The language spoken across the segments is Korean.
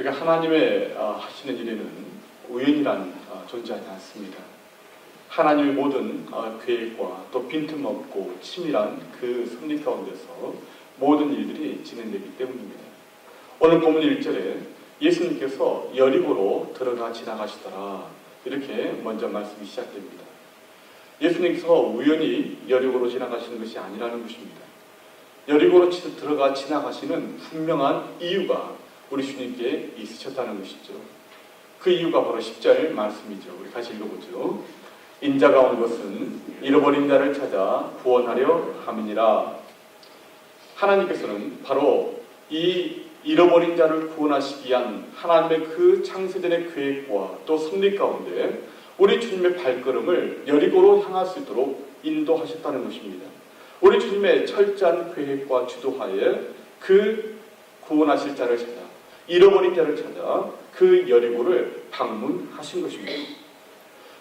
우리가 하나님의 하시는 일에는 우연이란 존재하지 않습니다. 하나님의 모든 계획과 또 빈틈없고 치밀한 그 섭리 가운데서 모든 일들이 진행되기 때문입니다. 오늘 본문 1절에 예수님께서 여리고로 들어가 지나가시더라, 이렇게 먼저 말씀이 시작됩니다. 예수님께서 우연히 여리고로 지나가시는 것이 아니라는 것입니다. 여리고로 들어가 지나가시는 분명한 이유가 우리 주님께 있으셨다는 것이죠. 그 이유가 바로 10절 말씀이죠. 우리 같이 읽어보죠. 인자가 온 것은 잃어버린 자를 찾아 구원하려 함이니라. 하나님께서는 바로 이 잃어버린 자를 구원하시기 위한 하나님의 그 창세전의 계획과 또 섭리 가운데 우리 주님의 발걸음을 여리고로 향할 수 있도록 인도하셨다는 것입니다. 우리 주님의 철저한 계획과 주도하에 그 구원하실 자를 찾아, 잃어버린 자를 찾아 그 여리고를 방문하신 것입니다.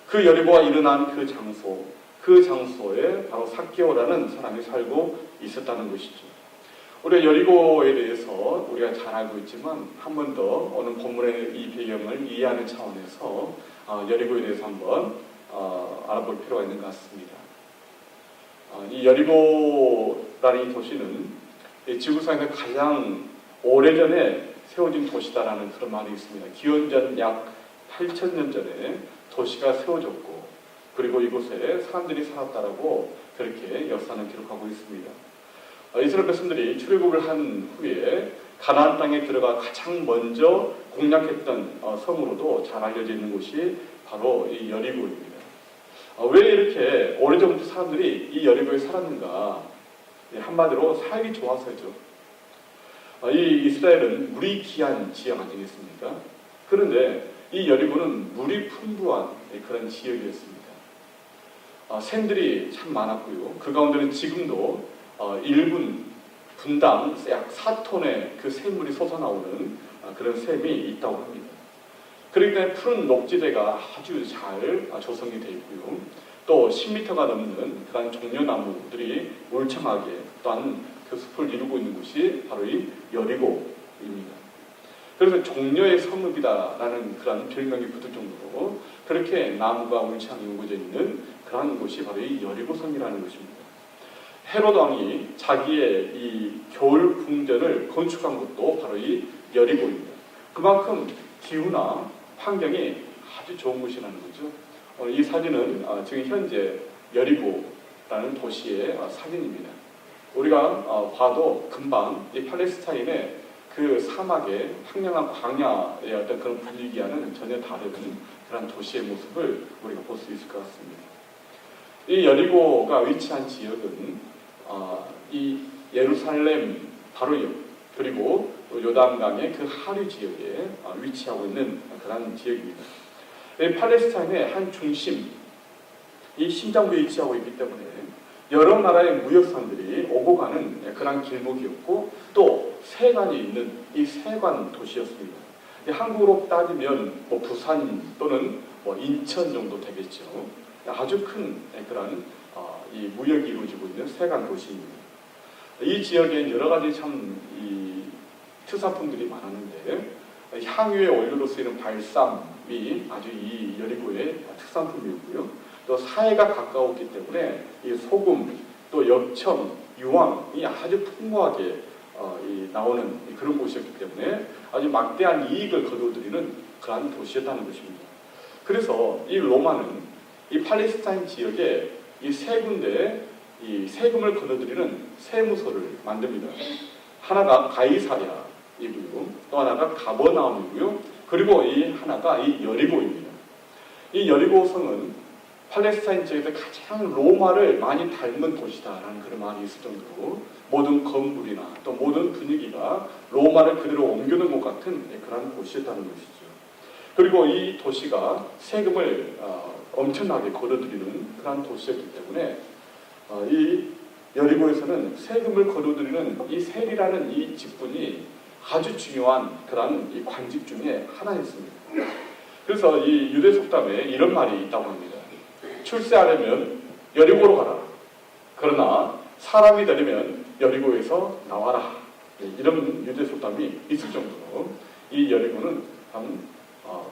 그 여리고가 일어난 그 장소에 바로 삭개오라는 사람이 살고 있었다는 것이죠. 우리가 여리고에 대해서 우리가 잘 알고 있지만 한 번 더 오늘 본문의 이 배경을 이해하는 차원에서 여리고에 대해서 한번 알아볼 필요가 있는 것 같습니다. 이 여리고라는 이 도시는 지구상에서 가장 오래전에 세워진 도시다라는 그런 말이 있습니다. 기원전 약 8,000년 전에 도시가 세워졌고, 그리고 이곳에 사람들이 살았다라고 그렇게 역사는 기록하고 있습니다. 이스라엘 백성들이 출애굽을 한 후에 가나안 땅에 들어가 가장 먼저 공략했던 성으로도 잘 알려져 있는 곳이 바로 이 여리고입니다. 왜 이렇게 오래전부터 사람들이 이 여리고에 살았는가? 한마디로 살기 좋아서죠. 이 이스라엘은 물이 귀한 지역 아니겠습니까? 그런데 이 여리고는 물이 풍부한 그런 지역이었습니다. 샘들이 참 많았고요. 그 가운데는 지금도 1분 분당 약 4톤의 그 샘물이 솟아나오는 그런 샘이 있다고 합니다. 그렇기 때문에 푸른 녹지대가 아주 잘 조성이 되어 있고요. 또 10m가 넘는 그런 종려나무들이 울창하게 또한 그 숲을 이루고 있는 곳이 바로 이 여리고입니다. 그래서 종려의 성읍이다라는 그런 별명이 붙을 정도로 그렇게 나무가 울창하게 우거져 있는 그런 곳이 바로 이 여리고성이라는 것입니다. 헤롯 왕이 자기의 이 겨울 궁전을 건축한 곳도 바로 이 여리고입니다. 그만큼 기후나 환경이 아주 좋은 곳이라는 거죠. 이 사진은 지금 현재 여리고라는 도시의 사진입니다. 우리가 봐도 금방 이 팔레스타인의 그 사막의 황량한 광야의 어떤 그런 분위기와는 전혀 다른 그런 도시의 모습을 우리가 볼 수 있을 것 같습니다. 이 여리고가 위치한 지역은 이 예루살렘 바로 옆, 그리고 요단강의 그 하류 지역에 위치하고 있는 그런 지역입니다. 팔레스타인의 한 중심, 이 심장부에 위치하고 있기 때문에 여러 나라의 무역선들이 오고 가는 그런 길목이었고, 또 세관이 있는 이 세관 도시였습니다. 한국으로 따지면 부산 또는 인천 정도 되겠죠. 아주 큰 그런 이 무역이 이루어지고 있는 세관 도시입니다. 이 지역에 여러 가지 참 이 특산품들이 많았는데, 향유의 원료로 쓰이는 발삼이 아주 이 여리고의 특산품이었고요. 또 사해가 가까웠기 때문에 이 소금, 또 역청, 유황이 아주 풍부하게 나오는 그런 곳이었기 때문에 아주 막대한 이익을 거둬들이는 그러한 도시였다는 것입니다. 그래서 이 로마는 이 팔레스타인 지역에 이 세 군데에 이 세금을 거둬들이는 세무소를 만듭니다. 하나가 가이사랴이고요, 또 하나가 가버나움이고요, 그리고 이 하나가 이 여리고입니다. 이 여리고성은 팔레스타인 지역에서 가장 로마를 많이 닮은 도시다라는 그런 말이 있을 정도로 모든 건물이나 또 모든 분위기가 로마를 그대로 옮겨놓은 것 같은 그런 곳이었다는 것이죠. 그리고 이 도시가 세금을 엄청나게 거둬들이는 그런 도시였기 때문에 이 여리고에서는 세금을 거둬들이는 이 세리라는 이 직분이 아주 중요한 그런 이 관직 중에 하나였습니다. 그래서 이 유대 속담에 이런 말이 있다고 합니다. 출세하려면 여리고로 가라. 그러나 사람이 되려면 여리고에서 나와라. 이런 유대 속담이 있을 정도로 이 여리고는 참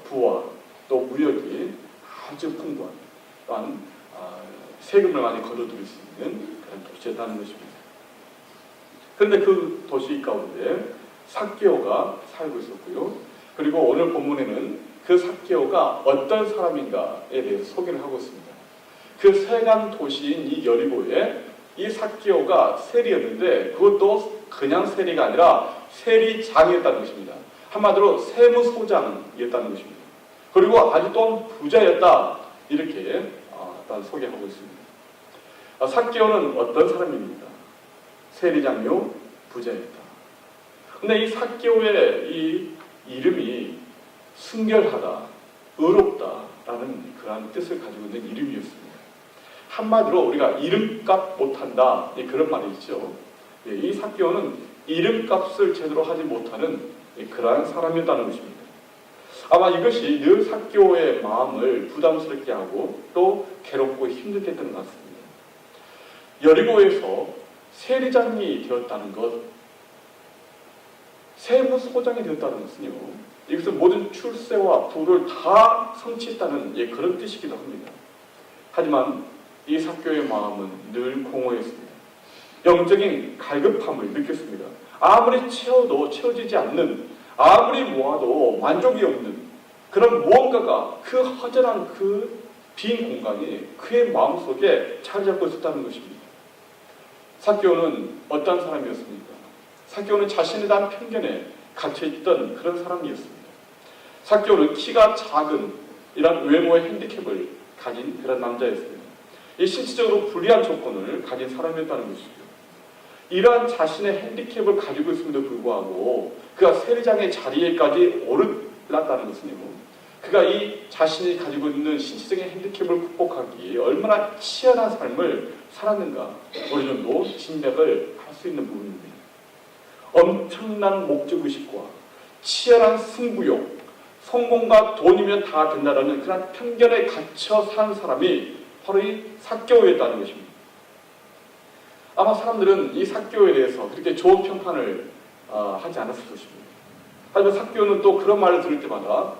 부와 또 무역이 아주 풍부한 또한 세금을 많이 거둬들일 수 있는 그런 도시였다는 것입니다. 그런데 그 도시 가운데 삭개오가 살고 있었고요. 그리고 오늘 본문에는 그 삭개오가 어떤 사람인가에 대해서 소개를 하고 있습니다. 그 세간 도시인 이 여리고에 이 삭개오가 세리였는데 그것도 그냥 세리가 아니라 세리장이었다는 것입니다. 한마디로 세무소장이었다는 것입니다. 그리고 아주 또 부자였다 이렇게 일단 소개하고 있습니다. 삭개오는 어떤 사람입니까? 세리장요 부자였다. 근데 이 삭개오의 이 이름이 순결하다, 의롭다라는 그러한 뜻을 가지고 있는 이름이었습니다. 한마디로 우리가 이름값 못한다 그런 말이 있죠. 이 삭개오는 이름값을 제대로 하지 못하는 그러한 사람이었다는 것입니다. 아마 이것이 늘 삭개오의 마음을 부담스럽게 하고 또 괴롭고 힘들게 했던 것 같습니다. 여리고에서 세리장이 되었다는 것, 세무소장이 되었다는 것은요, 이것은 모든 출세와 부를 다 성취했다는 그런 뜻이기도 합니다. 하지만 이 삭개오의 마음은 늘 공허했습니다. 영적인 갈급함을 느꼈습니다. 아무리 채워도 채워지지 않는, 아무리 모아도 만족이 없는 그런 무언가가 그 허전한 그 빈 공간이 그의 마음속에 자리 잡고 있었다는 것입니다. 삭개오는 어떤 사람이었습니까? 삭개오는 자신에 대한 편견에 갇혀있던 그런 사람이었습니다. 삭개오는 키가 작은 이런 외모의 핸디캡을 가진 그런 남자였습니다. 이 신체적으로 불리한 조건을 가진 사람이었다는 것이죠. 이러한 자신의 핸디캡을 가지고 있음에도 불구하고 그가 세리장의 자리에까지 오르렀다는 것은요, 그가 이 자신이 가지고 있는 신체적인 핸디캡을 극복하기에 얼마나 치열한 삶을 살았는가 어느 정도 짐작을 할 수 있는 부분입니다. 엄청난 목적의식과 치열한 승부욕, 성공과 돈이면 다 된다라는 그런 편견에 갇혀 사는 사람이 바로 이 삭개오였다는 것입니다. 아마 사람들은 이 삭개오에 대해서 그렇게 좋은 평판을 하지 않았을 것입니다. 하지만 삭개오는 또 그런 말을 들을 때마다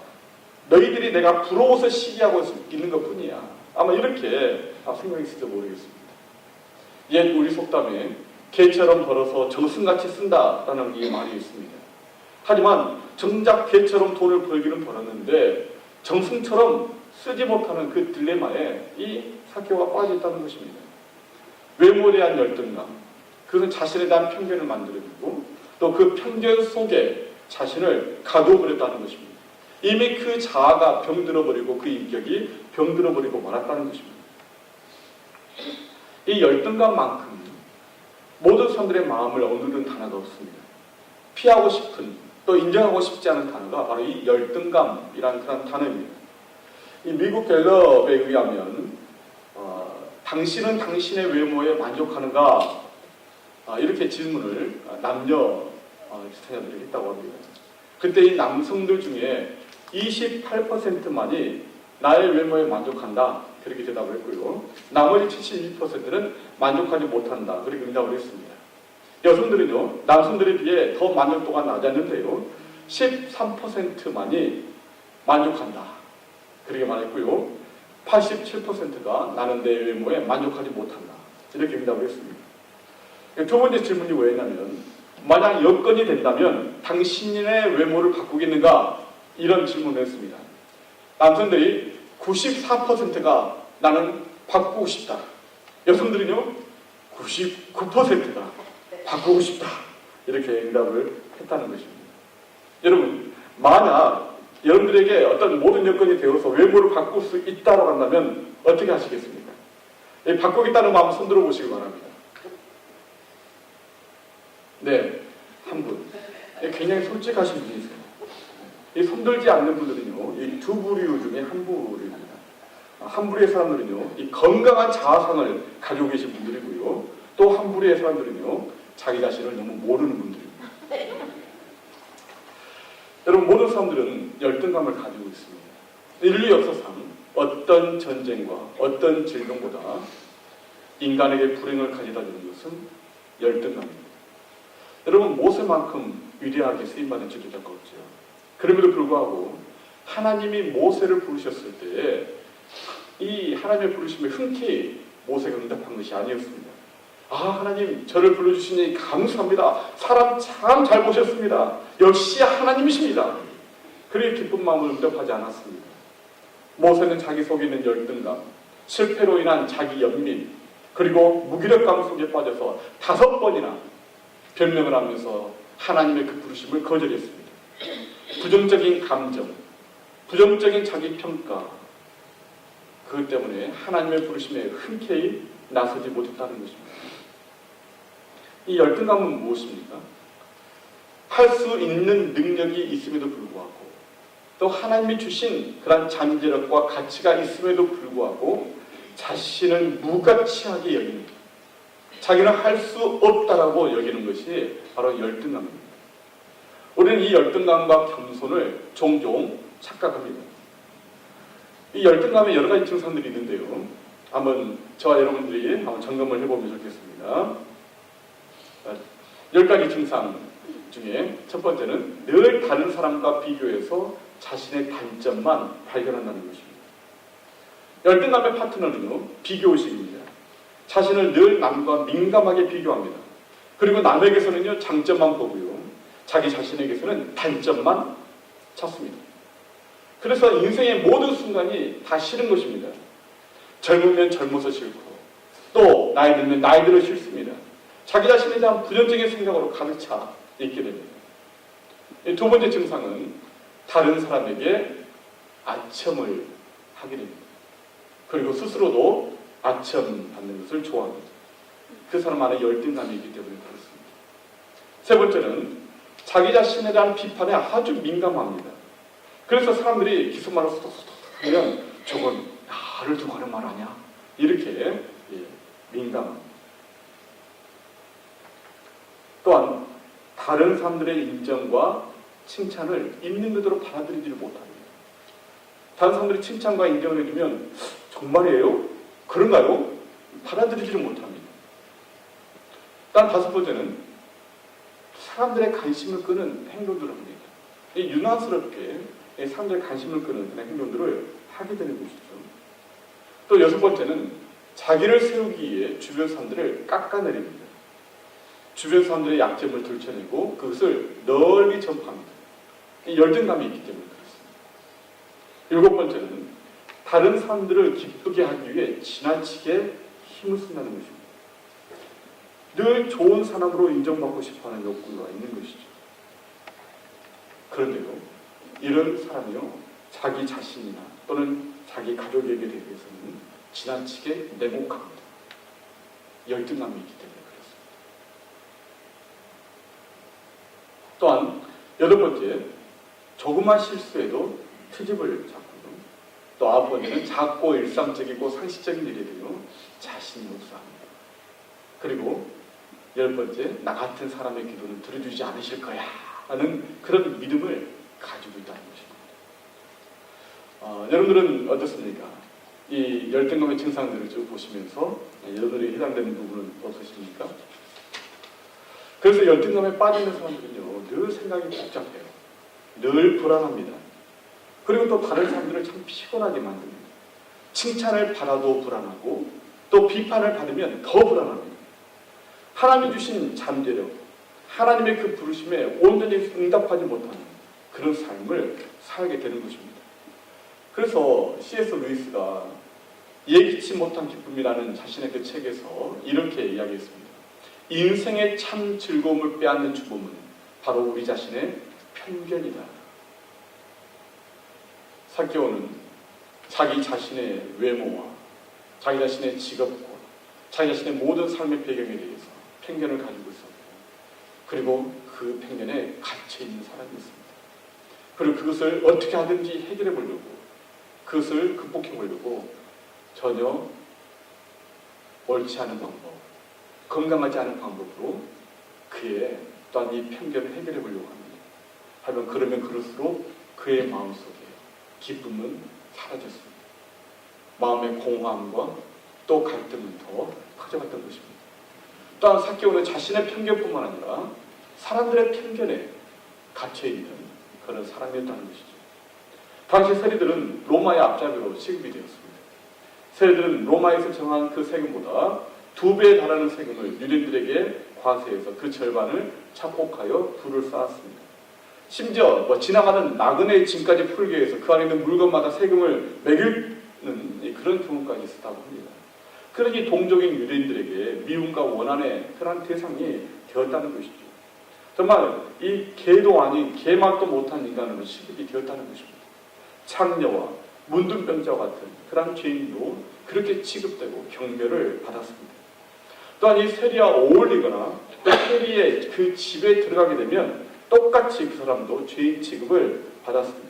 너희들이 내가 부러워서 시기하고 있는 것뿐이야. 아마 이렇게 생각했을지 모르겠습니다. 옛 우리 속담에 개처럼 벌어서 정승같이 쓴다라는 이 말이 있습니다. 하지만 정작 개처럼 돈을 벌기는 벌었는데 정승처럼 쓰지 못하는 그 딜레마에 이 삭개오가 빠져 있다는 것입니다. 외모에 대한 열등감, 그것은 자신에 대한 편견을 만들어주고 또 그 편견 속에 자신을 가두어버렸다는 것입니다. 이미 그 자아가 병들어버리고 그 인격이 병들어버리고 말았다는 것입니다. 이 열등감만큼 모든 사람들의 마음을 억누르는 단어가 없습니다. 피하고 싶은 또 인정하고 싶지 않은 단어가 바로 이 열등감이라는 그런 단어입니다. 이 미국 갤럽에 의하면 당신은 당신의 외모에 만족하는가? 이렇게 질문을 남녀 스타들이 했다고 합니다. 그때 이 남성들 중에 28%만이 나의 외모에 만족한다 그렇게 대답을 했고요. 나머지 72%는 만족하지 못한다 그렇게 응답을 했습니다. 여성들은요, 남성들에 비해 더 만족도가 낮았는데요, 13%만이 만족한다 그렇게 말했고요, 87%가 나는 내 외모에 만족하지 못한다 이렇게 응답을 했습니다. 두 번째 질문이 뭐였냐면, 만약 여건이 된다면 당신의 외모를 바꾸겠는가? 이런 질문을 했습니다. 남성들이 94%가 나는 바꾸고 싶다. 여성들은요, 99%가 바꾸고 싶다. 이렇게 응답을 했다는 것입니다. 여러분, 만약 여러분들에게 어떤 모든 여건이 되어서 외모를 바꿀 수 있다고 한다면 어떻게 하시겠습니까? 바꾸겠다는 마음 손들어 보시기 바랍니다. 네, 한 분. 굉장히 솔직하신 분이세요. 이 손들지 않는 분들은요, 이 두 부류 중에 한 부류입니다. 한 부류의 사람들은요, 이 건강한 자아상을 가지고 계신 분들이고요, 또 한 부류의 사람들은요, 자기 자신을 너무 모르는 분들입니다. 여러분, 모든 사람들은 열등감을 가지고 있습니다. 인류 역사상 어떤 전쟁과 어떤 질병보다 인간에게 불행을 가져다 주는 것은 열등감입니다. 여러분, 모세만큼 위대하게 쓰임받은 지도자가 없죠. 그럼에도 불구하고 하나님이 모세를 부르셨을 때 이 하나님의 부르심에 흔쾌히 모세가 응답한 것이 아니었습니다. 아, 하나님 저를 불러주시니 감사합니다. 사람 참 잘 보셨습니다. 역시 하나님이십니다. 그렇게 기쁜 마음으로 응답하지 않았습니다. 모세는 자기 속에 있는 열등감, 실패로 인한 자기 연민, 그리고 무기력감 속에 빠져서 5번이나 변명을 하면서 하나님의 그 부르심을 거절했습니다. 부정적인 감정, 부정적인 자기 평가, 그것 때문에 하나님의 부르심에 흔쾌히 나서지 못했다는 것입니다. 이 열등감은 무엇입니까? 할 수 있는 능력이 있음에도 불구하고 또 하나님이 주신 그런 잠재력과 가치가 있음에도 불구하고 자신을 무가치하게 여기는, 자기는 할 수 없다라고 여기는 것이 바로 열등감입니다. 우리는 이 열등감과 겸손을 종종 착각합니다. 이 열등감에 여러 가지 증상들이 있는데요. 한번 저와 여러분들이 한번 점검을 해보면 좋겠습니다. 10가지 증상 중에 첫 번째는 늘 다른 사람과 비교해서 자신의 단점만 발견한다는 것입니다. 열등감의 파트너는요, 비교의식입니다. 자신을 늘 남과 민감하게 비교합니다. 그리고 남에게서는요, 장점만 보고요, 자기 자신에게서는 단점만 찾습니다. 그래서 인생의 모든 순간이 다 싫은 것입니다. 젊으면 젊어서 싫고, 또 나이 들면 나이 들어 싫습니다. 자기 자신에 대한 부정적인 생각으로 가득 차 있게 됩니다. 두 번째 증상은 다른 사람에게 아첨을 하게 됩니다. 그리고 스스로도 아첨받는 것을 좋아합니다. 그 사람 안에 열등감이 있기 때문에 그렇습니다. 세 번째는 자기 자신에 대한 비판에 아주 민감합니다. 그래서 사람들이 기속말을 소독소독 하면 저건 나를 두고 하는 말 아니야? 이렇게 민감합니다. 또한 다른 사람들의 인정과 칭찬을 있는 그대로 받아들이지를 못합니다. 다른 사람들이 칭찬과 인정을 해주면 정말이에요? 그런가요? 받아들이지를 못합니다. 단 5번째는 사람들의 관심을 끄는 행동들을 합니다. 유난스럽게 사람들의 관심을 끄는 그런 행동들을 하게 되는 것이죠. 또 6번째는 자기를 세우기 위해 주변 사람들을 깎아내립니다. 주변 사람들의 약점을 들춰내고 그것을 널리 전파합니다. 열등감이 있기 때문에 그렇습니다. 7번째는 다른 사람들을 기쁘게 하기 위해 지나치게 힘을 쓴다는 것입니다. 늘 좋은 사람으로 인정받고 싶어하는 욕구가 있는 것이죠. 그런데도 이런 사람이요, 자기 자신이나 또는 자기 가족에게 대해서는 지나치게 냉혹합니다. 열등감이 있기 때문에 그렇습니다. 또한 8번째, 조그만 실수에도 트집을 잡고요. 또 9번째는 작고 일상적이고 상식적인 일에도요, 자신이 없어합니다. 그리고 10번째, 나 같은 사람의 기도는 들어주지 않으실 거야 하는 그런 믿음을 가지고 있다는 것입니다. 여러분들은 어떻습니까? 이 열등감의 증상들을 쭉 보시면서 여러분들이 해당되는 부분은 없으십니까? 그래서 열등감에 빠지는 사람들은요, 늘 생각이 복잡해요. 늘 불안합니다. 그리고 또 다른 사람들을 참 피곤하게 만듭니다. 칭찬을 받아도 불안하고 또 비판을 받으면 더 불안합니다. 하나님이 주신 잠재력, 하나님의 그 부르심에 온전히 응답하지 못하는 그런 삶을 살게 되는 것입니다. 그래서 C.S. 루이스가 예기치 못한 기쁨이라는 자신의 그 책에서 이렇게 이야기했습니다. 인생의 참 즐거움을 빼앗는 죽음은 바로 우리 자신의 편견이다. 사케오는 자기 자신의 외모와 자기 자신의 직업과 자기 자신의 모든 삶의 배경에 대해서 편견을 가지고 있었고, 그리고 그 편견에 갇혀있는 사람이었습니다. 그리고 그것을 어떻게 하든지 해결해 보려고, 그것을 극복해 보려고 전혀 옳지 않은 방법, 건강하지 않은 방법으로 그의 또한 이 편견을 해결해 보려고 합니다. 하지만 그러면 그럴수록 그의 마음속에 기쁨은 사라졌습니다. 마음의 공허함과 또 갈등은 더 커져갔던 것입니다. 또한 사케오는 자신의 편견뿐만 아니라 사람들의 편견에 갇혀있는 그런 사람이었다는 것이죠. 당시 세리들은 로마의 앞잡이로 취급이 되었습니다. 세리들은 로마에서 정한 그 세금보다 2배에 달하는 세금을 유대인들에게 과세해서 그 절반을 착복하여 부를 쌓았습니다. 심지어 지나가는 나그네의 짐까지 풀게 해서 그 안에 있는 물건마다 세금을 매기는 그런 경우까지 있었다고 합니다. 그러니 동족인 유대인들에게 미움과 원한의 그런 대상이 되었다는 것이죠. 정말 이 개도 아닌 개맛도 못한 인간으로 취급이 되었다는 것입니다. 창녀와 문둥병자와 같은 그런 죄인도 그렇게 취급되고 경멸을 받았습니다. 또한 이 세리와 어울리거나 또 세리의 그 집에 들어가게 되면 똑같이 그 사람도 죄인 취급을 받았습니다.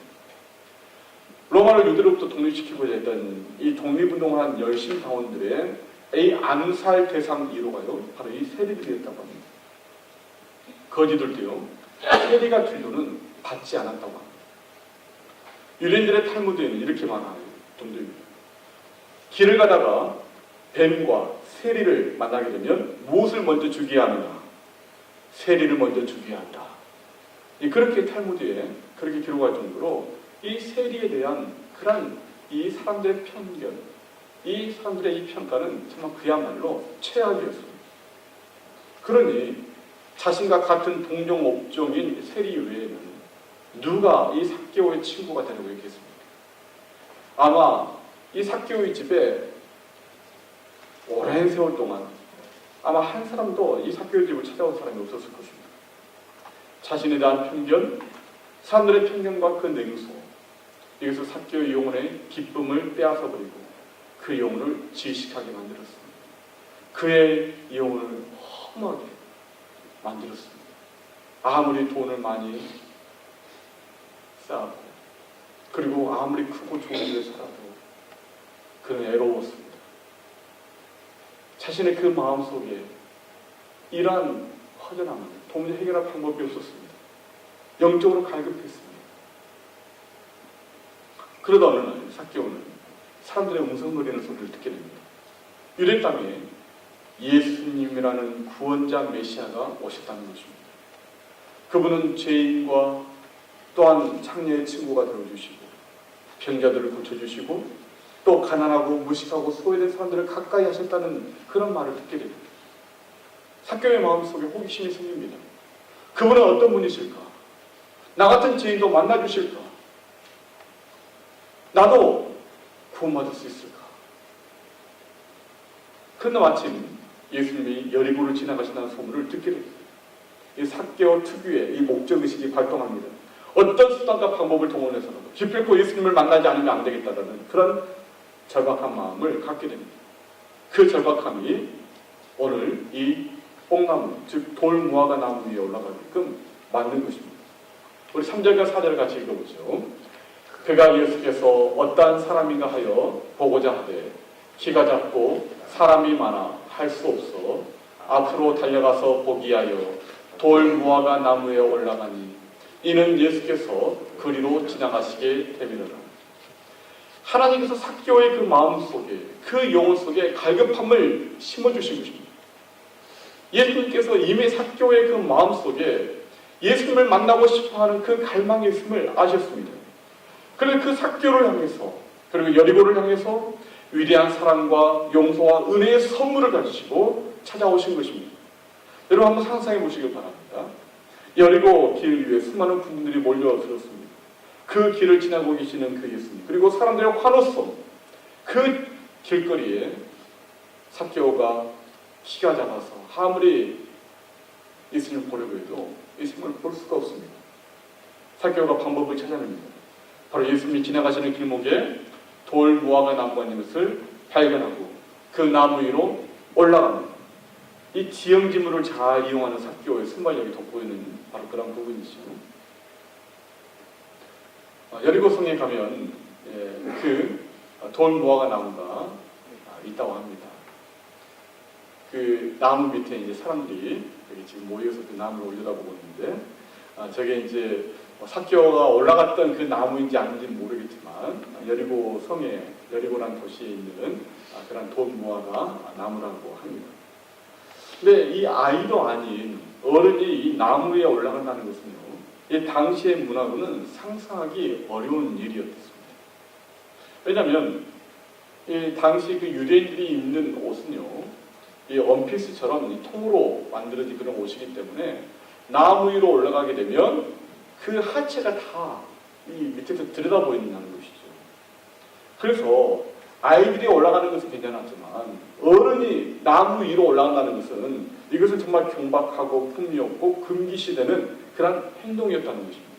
로마를 유대로부터 독립시키고자 했던 이 독립운동을 한 열심 당원들의 이 암살 대상 1호가요 바로 이 세리들이었다고 합니다. 거지들도요 세리가 진도는 받지 않았다고 합니다. 유대인들의 탈무드에는 이렇게 말하는 정도입니다. 길을 가다가 뱀과 세리를 만나게 되면 무엇을 먼저 죽여야 하느냐? 세리를 먼저 죽여야 한다. 그렇게 탈무드에 그렇게 기록할 정도로 이 세리에 대한 그런 이 사람들의 편견, 이 사람들의 이 평가는 정말 그야말로 최악이었습니다. 그러니 자신과 같은 동종 업종인 세리 외에는 누가 이 삭개오의 친구가 되려고 했겠습니까? 아마 이 삭개오의 집에 오랜 세월 동안 아마 한 사람도 이 삭개오의 집을 찾아온 사람이 없었을 것입니다. 자신에 대한 편견, 사람들의 편견과 그 냉소, 여기서 삭개오의 영혼의 기쁨을 빼앗아버리고 그 영혼을 질식하게 만들었습니다. 그의 영혼을 험하게 만들었습니다. 아무리 돈을 많이 쌓았고 그리고 아무리 크고 좋은 집에 살아도 그는 애로웠습니다. 자신의 그 마음속에 이러한 허전함을 도무지 해결할 방법이 없었습니다. 영적으로 갈급했습니다. 그러다 어느 날 삭개오는 사람들의 웅성거리는 소리를 듣게 됩니다. 유대 땅에 예수님이라는 구원자 메시아가 오셨다는 것입니다. 그분은 죄인과 또한 창녀의 친구가 되어주시고 병자들을 고쳐주시고 또 가난하고 무식하고 소외된 사람들을 가까이 하셨다는 그런 말을 듣게 됩니다. 삭개오의 마음속에 호기심이 생깁니다. 그분은 어떤 분이실까? 나 같은 죄인도 만나주실까? 나도 구원받을 수 있을까? 그런데 마침 예수님이 여리고를 지나가신다는 소문을 듣게 됩니다. 이 삭개오 특유의 이 목적의식이 발동합니다. 어떤 수단과 방법을 동원해서라도 기필코 예수님을 만나지 않으면 안 되겠다라는 그런 절박한 마음을 갖게 됩니다. 그 절박함이 오늘 이 뽕나무, 즉 돌무화과 나무 위에 올라가게끔 만든 것입니다. 우리 3절과 4절을 같이 읽어보죠. 그가 예수께서 어떠한 사람인가 하여 보고자 하되 키가 작고 사람이 많아 할 수 없어 앞으로 달려가서 보기 하여 돌무화과 나무에 올라가니 이는 예수께서 그리로 지나가시게 되밀어라. 하나님께서 삭개오의 그 마음 속에 그 영혼 속에 갈급함을 심어주신 것입니다. 예수님께서 이미 삭개오의 그 마음 속에 예수님을 만나고 싶어하는 그 갈망이 있음을 아셨습니다. 그래서 그 삭개오를 향해서 그리고 여리고를 향해서 위대한 사랑과 용서와 은혜의 선물을 가지시고 찾아오신 것입니다. 여러분 한번 상상해 보시길 바랍니다. 여리고 길 위에 수많은 분들이 몰려들었습니다. 그 길을 지나고 계시는 그 예수님 그리고 사람들의 환호성 그 길거리에 삭개오가 키가 작아서 아무리 예수님을 보려고 해도 예수님을 볼 수가 없습니다. 삭개오가 방법을 찾아냅니다. 바로 예수님이 지나가시는 길목에 돌무화과 나무가 있는 것을 발견하고 그 나무 위로 올라갑니다. 이 지형지물을 잘 이용하는 삭개오의 순발력이 돋보이는 바로 그런 부분이죠. 여리고성에 가면 그 돌무화과 나무가 있다고 합니다. 그 나무 밑에 이제 사람들이 여기 지금 모여서 그 나무를 올려다보고 있는데 저게 이제 삭개오가 올라갔던 그 나무인지 아닌지는 모르겠지만 여리고성에 여리고라는 도시에 있는 그런 돌무화과 나무라고 합니다. 근데 이 아이도 아닌 어른이 이 나무 위에 올라간다는 것은요, 이 당시의 문화로는 상상하기 어려운 일이었습니다. 왜냐하면 이 당시 그 유대인들이 입는 옷은요, 이 원피스처럼 이 통으로 만들어진 그런 옷이기 때문에 나무 위로 올라가게 되면 그 하체가 다 이 밑에서 들여다 보인다는 것이죠. 그래서 아이들이 올라가는 것은 괜찮았지만 어른이 나무 위로 올라간다는 것은 이것은 정말 경박하고 품위없고 금기시되는 그런 행동이었다는 것입니다.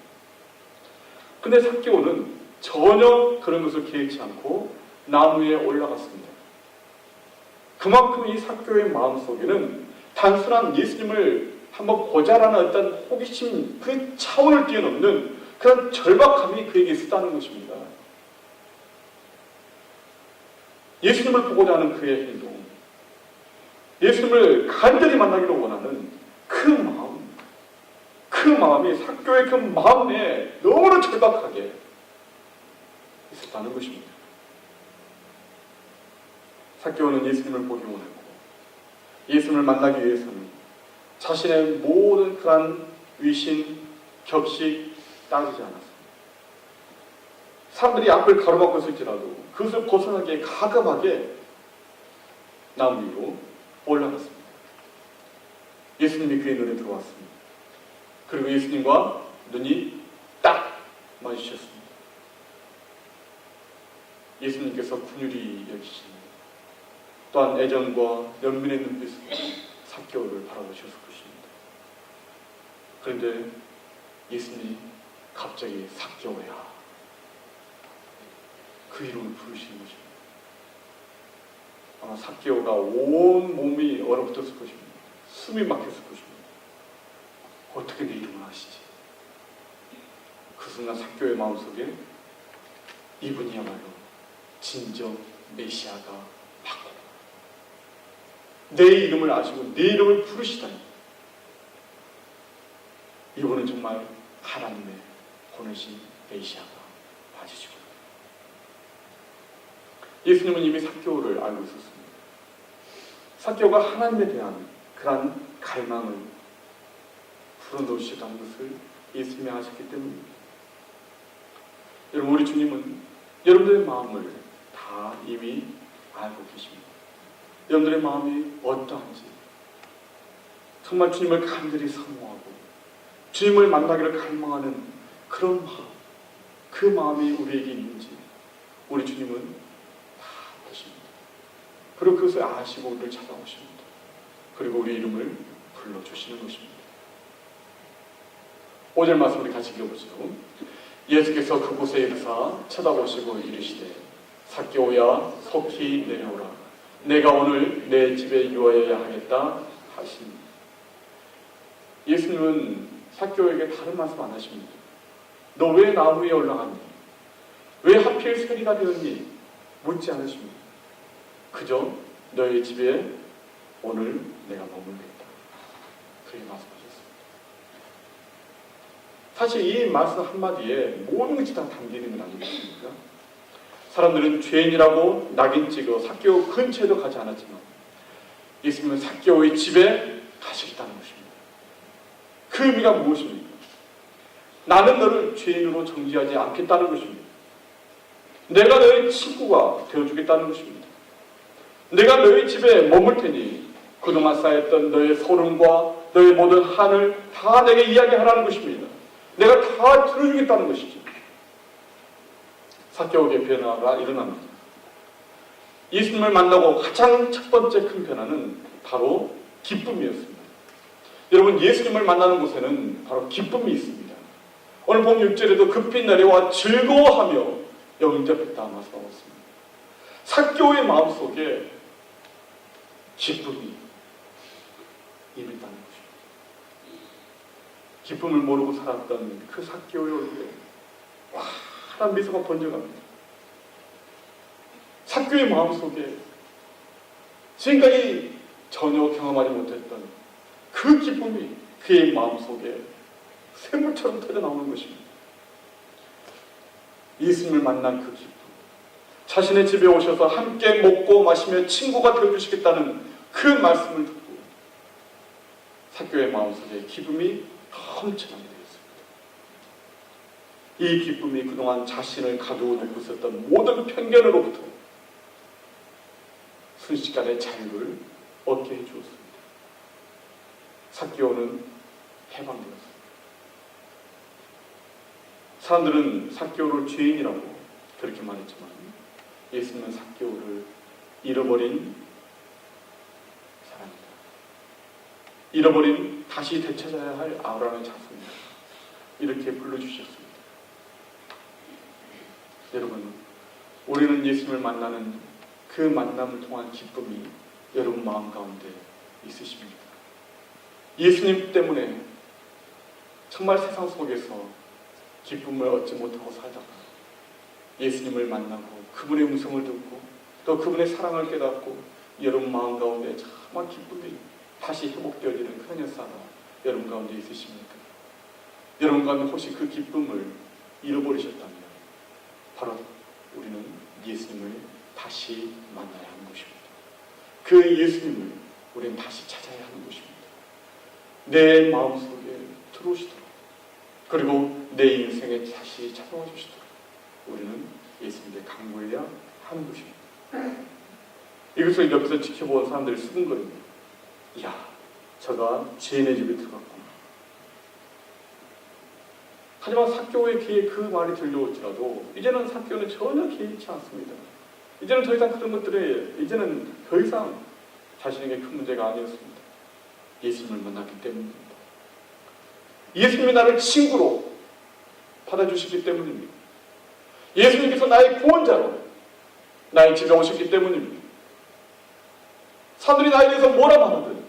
근데 삭개오는 전혀 그런 것을 계획치 않고 나무 위에 올라갔습니다. 그만큼 이 삭개오의 마음속에는 단순한 예수님을 한번 보자라는 어떤 호기심 그 차원을 뛰어넘는 그런 절박함이 그에게 있었다는 것입니다. 예수님을 보고자 하는 그의 행동, 예수님을 간절히 만나기를 원하는 그 마음이 삭개오의 그 마음에 너무나 절박하게 있었다는 것입니다. 삭개오는 예수님을 보기 원했고 예수님을 만나기 위해서는 자신의 모든 그런 위신, 격식 따지지 않았습니다. 사람들이 앞을 가로막고 있을지라도 그것을 벗어나기에 가감하게 나무 위로 올라갔습니다. 예수님이 그의 눈에 들어왔습니다. 그리고 예수님과 눈이 딱 마주쳤습니다. 예수님께서 긍휼히 여기시니 또한 애정과 연민의 눈빛으로 삭개오를 바라보셨을 것입니다. 그런데 예수님이 갑자기 삭개오야 그 이름을 부르시는 것입니다. 아마 삭개오가 온 몸이 얼어붙었을 것입니다. 숨이 막혔을 것입니다. 어떻게 내 이름을 아시지? 그 순간 삭개오의 마음속에 이분이야말로 진정 메시아가 맞구나. 내 이름을 아시고 내 이름을 부르시다니. 이분은 정말 하나님의 보내신 메시아가 맞으시구나. 예수님은 이미 삭개오를 알고 있었습니다. 삭개오가 하나님에 대한 그러한 갈망을 풀어놓으시다는 것을 예수님이 아셨기 때문입니다. 여러분, 우리 주님은 여러분들의 마음을 다 이미 알고 계십니다. 여러분들의 마음이 어떠한지, 정말 주님을 간절히 사모하고 주님을 만나기를 갈망하는 그런 마음, 그 마음이 우리에게 있는지 우리 주님은 다 보십니다. 그리고 그것을 아시고 우리를 찾아오십니다. 그리고 우리 이름을 불러주시는 것입니다. 5절 말씀 우리 같이 읽어보죠. 예수께서 그곳에 이르사 쳐다보시고 이르시되 삭개오야 속히 내려오라. 내가 오늘 내 집에 유하여야 하겠다 하십니다. 예수님은 삭개오에게 다른 말씀 안 하십니다. 너 왜 나무 위에 올라갔니? 왜 하필 세리가 되었니? 묻지 않으십니다. 그저 너의 집에 오늘 내가 머물겠다. 그렇게 말씀하셨습니다. 사실 이 말씀 한마디에 모든 것이 다 담기는 건 아니겠습니까? 사람들은 죄인이라고 낙인 찍어 삭개오 근처에도 가지 않았지만 예수님은 삭개오의 집에 가시겠다는 것입니다. 그 의미가 무엇입니까? 나는 너를 죄인으로 정죄하지 않겠다는 것입니다. 내가 너의 친구가 되어주겠다는 것입니다. 내가 너의 집에 머물 테니 그동안 쌓였던 너의 소름과 너의 모든 한을 다 내게 이야기하라는 것입니다. 내가 다 들어주겠다는 것이죠. 삭개오의 변화가 일어납니다. 예수님을 만나고 가장 첫 번째 큰 변화는 바로 기쁨이었습니다. 여러분, 예수님을 만나는 곳에는 바로 기쁨이 있습니다. 오늘 본 6절에도 급히 내려와 즐거워하며 영접했다 말씀하고 있습니다. 삭개오의 마음속에 기쁨이 임했다는 것입니다. 기쁨을 모르고 살았던 그 삭개오의 얼굴에 환한 미소가 번져갑니다. 삭개오의 마음속에 지금까지 전혀 경험하지 못했던 그 기쁨이 그의 마음속에 샘물처럼 터져나오는 것입니다. 예수님을 만난 그 기쁨, 자신의 집에 오셔서 함께 먹고 마시며 친구가 되어주시겠다는 그 말씀을 듣고 삭개오의 마음속에 기쁨이 넘쳐나게 되었습니다. 이 기쁨이 그동안 자신을 가두어 놓고 있었던 모든 편견으로부터 순식간에 자유를 얻게 해주었습니다. 삭개오는 해방되었습니다. 사람들은 삭개오를 죄인이라고 그렇게 말했지만 예수님은 삭개오를 잃어버린 사람입니다. 잃어버린 다시 되찾아야 할 아브라함의 자손입니다. 이렇게 불러주셨습니다. 여러분, 우리는 예수님을 만나는 그 만남을 통한 기쁨이 여러분 마음 가운데 있으십니까? 예수님 때문에 정말 세상 속에서 기쁨을 얻지 못하고 살다가 예수님을 만나고 그분의 음성을 듣고 또 그분의 사랑을 깨닫고 여러분 마음 가운데 정말 기쁨이 다시 회복되어지는 그런 역사가 여러분 가운데 있으십니까? 여러분 가운데 혹시 그 기쁨을 잃어버리셨다면 바로 우리는 예수님을 다시 만나야 하는 것입니다. 그 예수님을 우리는 다시 찾아야 하는 것입니다. 내 마음속에 들어오시도록 그리고 내 인생에 다시 찾아와 주시도록 우리는 예수님께 간구해야 하는 것입니다. 이것을 옆에서 지켜보는 사람들이 수군거립니다. 이야, 저가 죄인의 집에 들어갔구나. 하지만 삭개오의 귀에 그 말이 들려올지라도 이제는 삭개오는 전혀 개의치 않습니다. 이제는 더 이상 그런 것들에 이제는 더 이상 자신에게 큰 문제가 아니었습니다. 예수님을 만났기 때문입니다. 예수님이 나를 친구로 받아주시기 때문입니다. 예수님께서 나의 구원자로 나의 집에 오셨기 때문입니다. 사람들이 나에 대해서 뭐라 말하든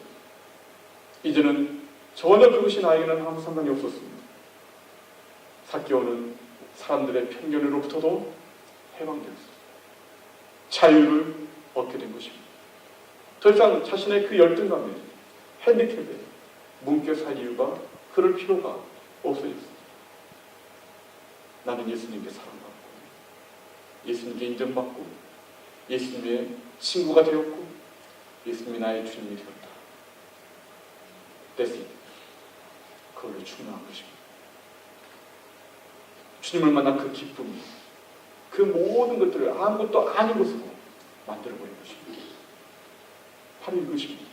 이제는 전혀 그것이 나에게는 아무 상관이 없었습니다. 삭개오는 사람들의 편견으로부터도 해방되었습니다. 자유를 얻게 된 것입니다. 더 이상 자신의 그 열등감에 핸디캡에 묶여 살 이유가 그럴 필요가 없어졌습니다. 나는 예수님께 사랑받고 예수님께 인정받고 예수님의 친구가 되었고 예수님이 나의 주님이 되었다. That's it. 그걸로 충분한 것입니다. 주님을 만난 그 기쁨이 그 모든 것들을 아무것도 아닌 것으로 만들어버린 것입니다. 바로 이것입니다.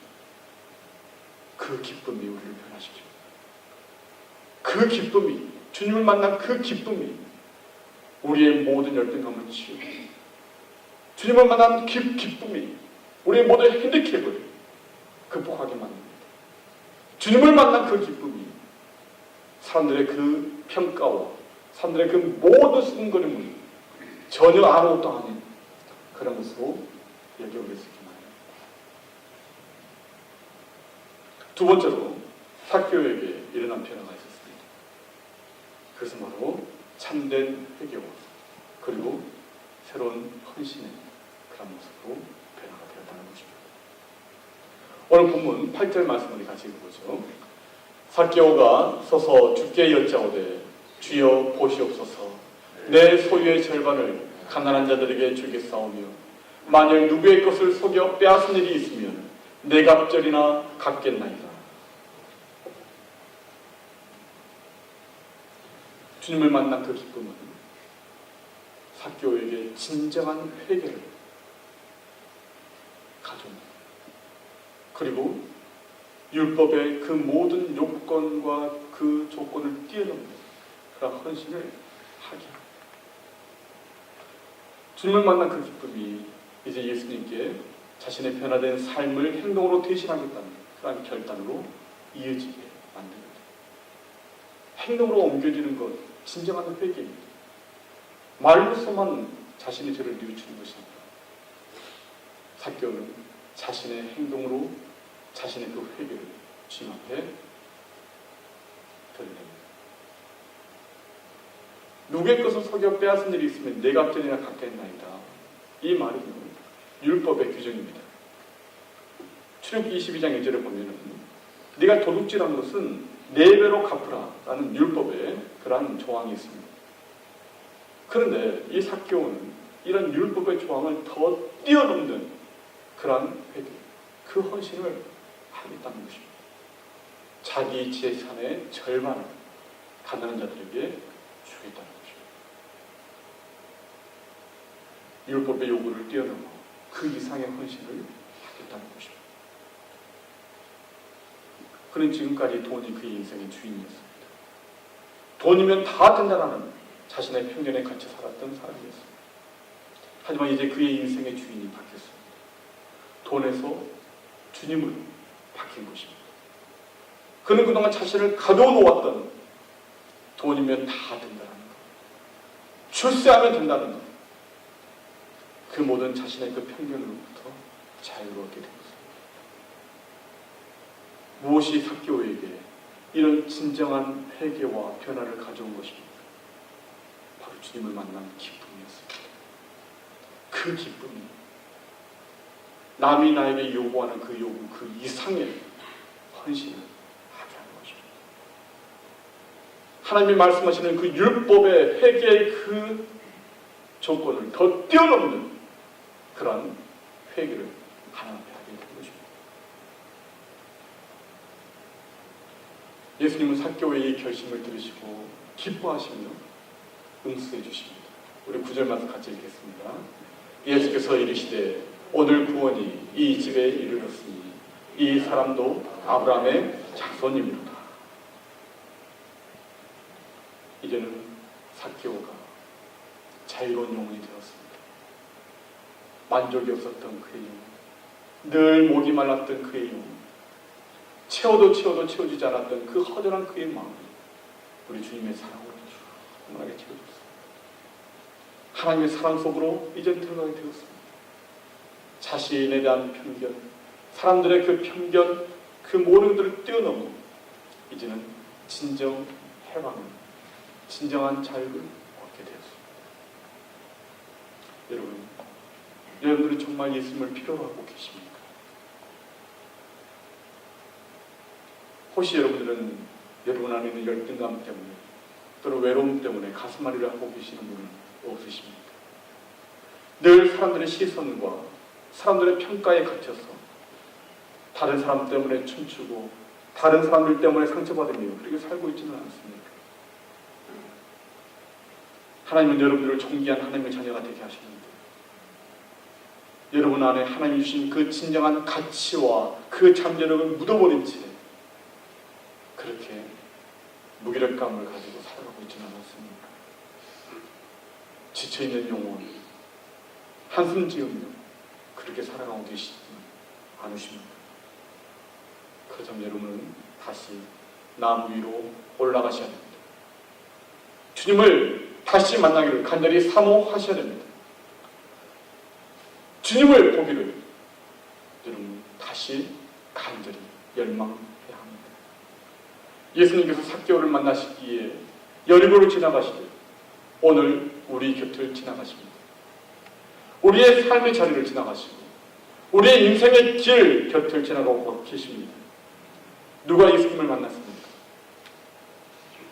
그 기쁨이 우리를 변화시킵니다. 그 기쁨이, 주님을 만난 그 기쁨이 우리의 모든 열등감을 치우고 주님을 만난 기쁨이 우리의 모든 핸디캡을 극복하게 만듭니다. 주님을 만난 그 기쁨이 사람들의 그 평가와 사람들의 그 모든 수군거림을 전혀 아무것도 아닌 그런 것으로 여겨보겠습니다. 두 번째로 삭개오에게 일어난 변화가 있었습니다. 그것은 바로 참된 회개와 그리고 새로운 헌신의 그런 모습으로 변화가 되었다는 것입니다. 오늘 본문 8절 말씀을 같이 읽어보죠. 삭개오가 서서 주께 여짜오되 주여 보시옵소서 내 소유의 절반을 가난한 자들에게 주겠사오며 만일 누구의 것을 속여 빼앗은 일이 있으면 내 갑절이나 갚겠나이다. 주님을 만난 그 기쁨은 삭개오에게 진정한 회개를 가져옵니다. 그리고 율법의 그 모든 요건과 그 조건을 뛰어넘는 그런 헌신을 하게 합니다. 주님을 만난 그 기쁨이 이제 예수님께 자신의 변화된 삶을 행동으로 대신하겠다는 그런 결단으로 이어지게 만듭니다. 행동으로 옮겨지는 것, 진정한 회개입니다. 말로서만 자신의 죄를 뉘우치는 것이 아니라 삭개오는 자신의 행동으로 자신의 그 회개를 주님 앞에 드러냅니다. 누구의 것을 속여 빼앗은 일이 있으면 내 갑절이나 갚겠나이다. 이 말은요, 율법의 규정입니다. 출애굽기 22장 1절에 보면은 네가 도둑질한 것은 4배로 갚으라 라는 율법의 그러한 조항이 있습니다. 그런데 이 삭개오는 이런 율법의 조항을 더 뛰어넘는 그러한 회개, 그 헌신을 하겠다는 것입니다. 자기 재산의 절반을 가난한 자들에게 주겠다는 것입니다. 율법의 요구를 뛰어넘어 그 이상의 헌신을 하겠다는 것입니다. 그는 지금까지 돈이 그의 인생의 주인이었습니다. 돈이면 다 된다는 자신의 편견에 갇혀 살았던 사람이었습니다. 하지만 이제 그의 인생의 주인이 바뀌었습니다. 돈에서 주님으로 바뀐 것입니다. 그는 그동안 자신을 가두어 놓았던 돈이면 다 된다는 것, 출세하면 된다는 것, 그 모든 자신의 그 편견으로부터 자유를 얻게 되었습니다. 무엇이 삭개오에게 이런 진정한 회개와 변화를 가져온 것입니까? 바로 주님을 만난 기쁨이었습니다. 그 기쁨이 남이 나에게 요구하는 그 요구, 그 이상의 헌신을 하게 하는 것입니다. 하나님이 말씀하시는 그 율법의 회개의 그 조건을 더 뛰어넘는 그런 회개를 하나님 앞에 하게 되는 것입니다. 예수님은 삭개오의 이 결심을 들으시고 기뻐하시며 응수해 주십니다. 우리 9절 말씀 같이 읽겠습니다. 예수께서 이르시되 오늘 구원이 이 집에 이르렀으니 이 사람도 아브라함의 자손이로다. 이제는 삭개오가 자유로운 영혼이 되었습니다. 만족이 없었던 그의 영혼, 늘 목이 말랐던 그의 영혼, 채워도 채워지지 않았던 그 허전한 그의 마음이 우리 주님의 사랑으로 충만하게 채워졌습니다. 하나님의 사랑 속으로 이제 들어가게 되었습니다. 자신에 대한 편견, 사람들의 그 편견, 그 모든 것들을 뛰어넘어 이제는 진정 해방을, 진정한 자유를 얻게 되었습니다. 여러분들이 정말 예수님을 필요로 하고 계십니까? 혹시 여러분들은 여러분 안에 있는 열등감 때문에 또는 외로움 때문에 가슴앓이를 하고 계시는 분은 없으십니까? 늘 사람들의 시선과 사람들의 평가에 갇혀서 다른 사람 때문에 춤추고 다른 사람들 때문에 상처받으며 그렇게 살고 있지는 않습니까? 하나님은 여러분들을 존귀한 하나님의 자녀가 되게 하시는데 여러분 안에 하나님이 주신 그 진정한 가치와 그 잠재력을 묻어버린 채 그렇게 무기력감을 가지고 살아가고 있지는 않았습니까? 지쳐있는 영혼, 한숨 지으며 그렇게 살아가고 계시지 않으십니까? 그렇다면 여러분은 다시 남 위로 올라가셔야 됩니다. 주님을 다시 만나기를 간절히 사모하셔야 됩니다. 주님을 보기를 여러분 다시 간절히 열망해야 합니다. 예수님께서 삭개오를 만나시기에 여리고를 지나가시되 오늘 우리 곁을 지나가십니다. 우리의 삶의 자리를 지나가시고 우리의 인생의 길 곁을 지나가고 계십니다. 누가 예수님을 만났습니까?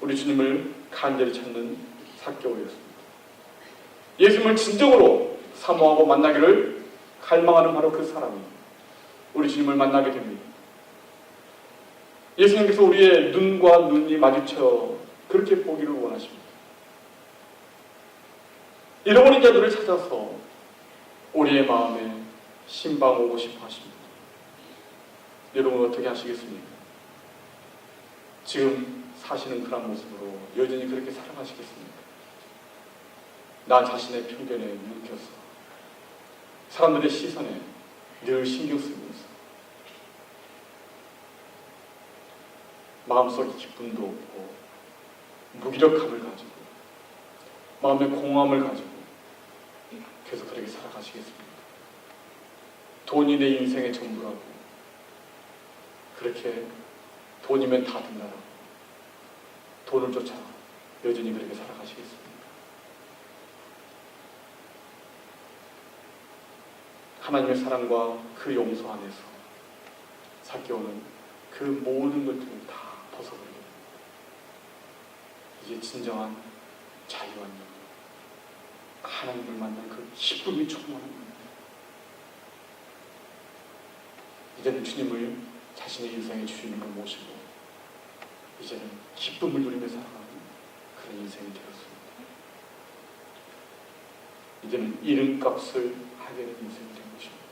우리 주님을 간절히 찾는 삭개오였습니다. 예수님을 진정으로 사모하고 만나기를 갈망하는 바로 그 사람이 우리 주님을 만나게 됩니다. 예수님께서 우리의 눈과 눈이 마주쳐 그렇게 보기를 원하십니다. 잃어버린 자들을 찾아서 우리의 마음에 신방 오고 싶어 하십니다. 여러분 어떻게 하시겠습니까? 지금 사시는 그런 모습으로 여전히 그렇게 살아가시겠습니까? 나 자신의 편견에 묶여서 사람들의 시선에 늘 신경 쓰면서 마음속에 기쁨도 없고 무기력함을 가지고 마음에 공허함을 가지고 계속 그렇게 살아가시겠습니까? 돈이 내 인생의 전부라고 그렇게 돈이면 다 된다라고 돈을 쫓아 여전히 그렇게 살아가시겠습니까? 하나님의 사랑과 그 용서 안에서 삭개오는 그 모든 것들을 다 벗어버리게 됩니다. 이제 진정한 자유와 영광, 하나님을 만난 그 기쁨이 충만한 겁니다. 이제는 주님을 자신의 인생의 주인으로 모시고 이제는 기쁨을 누리며 살아가는 그런 인생이 되었습니다. 이제는 이름값을 하게 되는 인생이 된 것입니다.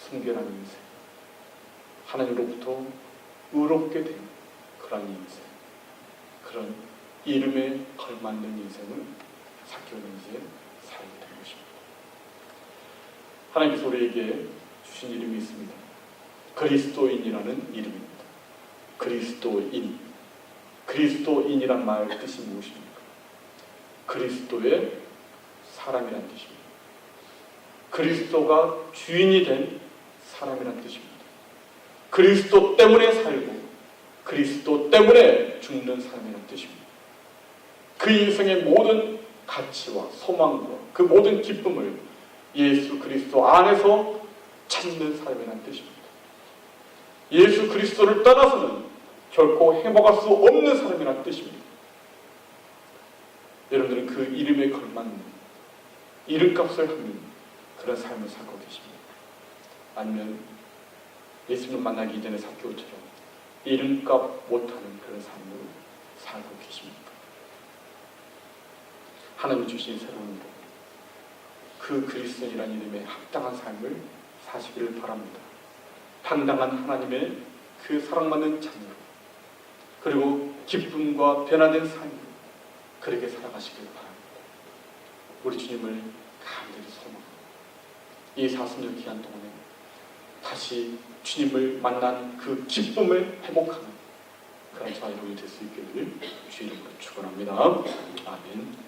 순결한 인생, 하나님으로부터 의롭게 된 그런 인생, 그런 이름에 걸맞는 인생을 삭개오는 이제 살게 된 것입니다. 하나님께서 우리에게 주신 이름이 있습니다. 그리스도인이라는 이름입니다. 그리스도인. 그리스도인이란 말 뜻이 무엇입니까? 그리스도의 사람이란 뜻입니다. 그리스도가 주인이 된 사람이란 뜻입니다. 그리스도 때문에 살고 그리스도 때문에 죽는 사람이란 뜻입니다. 그 인생의 모든 가치와 소망과 그 모든 기쁨을 예수 그리스도 안에서 찾는 사람이란 뜻입니다. 예수 그리스도를 떠나서는 결코 행복할 수 없는 사람이란 뜻입니다. 여러분들은 그 이름에 걸맞는 이름값을 하는 그런 삶을 살고 계십니다. 아니면 예수님을 만나기 이전에 삭개오처럼 이름값 못하는 그런 삶을 살고 계십니까? 하나님이 주신 새로운 이름, 그 그리스도인이라는 이름에 합당한 삶을 사시기를 바랍니다. 당당한 하나님의 그 사랑받는 자녀로, 그리고 기쁨과 변화된 삶으로 그렇게 살아가시길 바랍니다. 우리 주님을 간절히 소망합니다. 이 40년 기간 동안에 다시 주님을 만난 그 기쁨을 회복하는 그런 저와 여러분이 될 수 있기를 주 이름으로 축원합니다. 아멘.